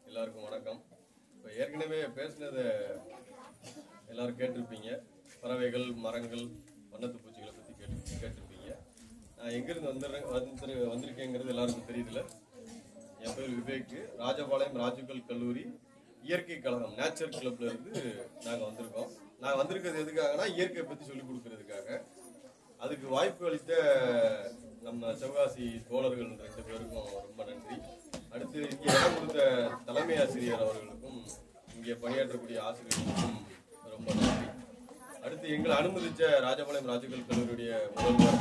எல்லாருக்கும் வணக்கம். இப்போ ஏற்கனவே பேசினதை எல்லாரும் கேட்டிருப்பீங்க. பறவைகள், மரங்கள், வண்ணத்து பூச்சிகளை பற்றி கேட்டிருப்பீங்க. நான் எங்கிருந்து வந்திருக்கேங்கிறது எல்லாருக்கும் தெரியுதுல. என் பேர் விவேக். ராஜபாளையம் ராஜுகல் கல்லூரி இயற்கை கழகம் நேச்சர் கிளப்ல இருந்து நாங்கள் வந்திருக்கோம். நான் வந்திருக்கிறது எதுக்காகனா இயற்கையை பற்றி சொல்லிக் கொடுக்கறதுக்காக. அதுக்கு வாய்ப்பு அளித்த நம்ம சிவகாசி தோழர்கள் 2 பேருக்கும் ரொம்ப நன்றி. அடுத்து இங்கே இடம் கொடுத்த தலைமை ஆசிரியர் அவர்களுக்கும், இங்கே பணியாற்றக்கூடிய ஆசிரியர்களுக்கும் ரொம்ப நன்றி. அடுத்து எங்களை அனுமதித்த ராஜபாளையம் ராஜுகல் கல்லூரியுடைய முதல்வர்,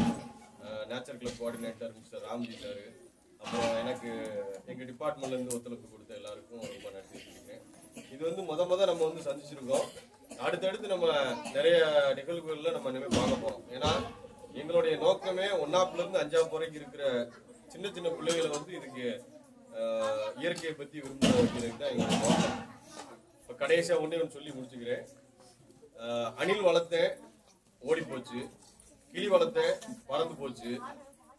nature club coordinator mister Ramji sir, அப்புறம் எனக்கு எங்கள் டிபார்ட்மெண்ட்லேருந்து ஒத்துழைப்பு கொடுத்த எல்லாருக்கும் ரொம்ப நன்றி சொல்லிக்கிறேன். இது வந்து முத நம்ம சந்திச்சிருக்கோம். அடுத்தடுத்து நம்ம நிறைய நிகழ்வுகளில் நம்ம இனிமேல் பார்க்க போகிறோம். ஏன்னா எங்களுடைய நோக்கமே 1ஆப்லேருந்து 5ஆப் வரைக்கும் இருக்கிற சின்ன சின்ன பிள்ளைகளை இதுக்கு இயற்கையை பற்றி விரும்ப வைக்கிறது தான் எங்களுடைய நோக்கம். இப்போ கடைசியாக ஒன்று சொல்லி முடிச்சுக்கிறேன். அணில் வளர்த்தேன், ஓடி போச்சு. கிளி வளர்த்தேன், பறந்து போச்சு.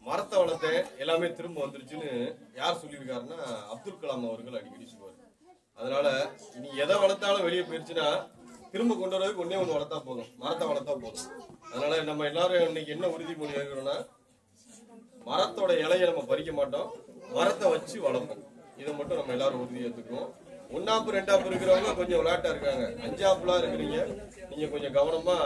மரத்தை வளர்த்தேன், எல்லாமே திரும்ப வந்துருச்சுன்னு யார் சொல்லியிருக்காருன்னா அப்துல் கலாம் அவர்கள் அடிக்கடி சொல்லுவார். அதனால இனி எதை வளர்த்தாலும் வெளியே போயிடுச்சுன்னா திரும்ப கொண்டு வரதுக்கு ஒன்னே ஒன்று வளர்த்தா போதும், மரத்தை வளர்த்தா போதும். அதனால நம்ம எல்லாரும் இன்னைக்கு என்ன உறுதிமொழி எடுக்கிறோம்னா, மரத்தோட இலையை நம்ம பறிக்க மாட்டோம், மரத்தை வச்சு வளர்ப்போம். இதை மட்டும் நம்ம எல்லாரும் உறுதி எடுத்துக்குவோம். 1ஆப் 2ஆப் இருக்கிறவங்க கொஞ்சம் விளையாட்டா இருக்காங்க. 5ஆப்லாம் இருக்கிறீங்க, நீங்க கொஞ்சம் கவனமா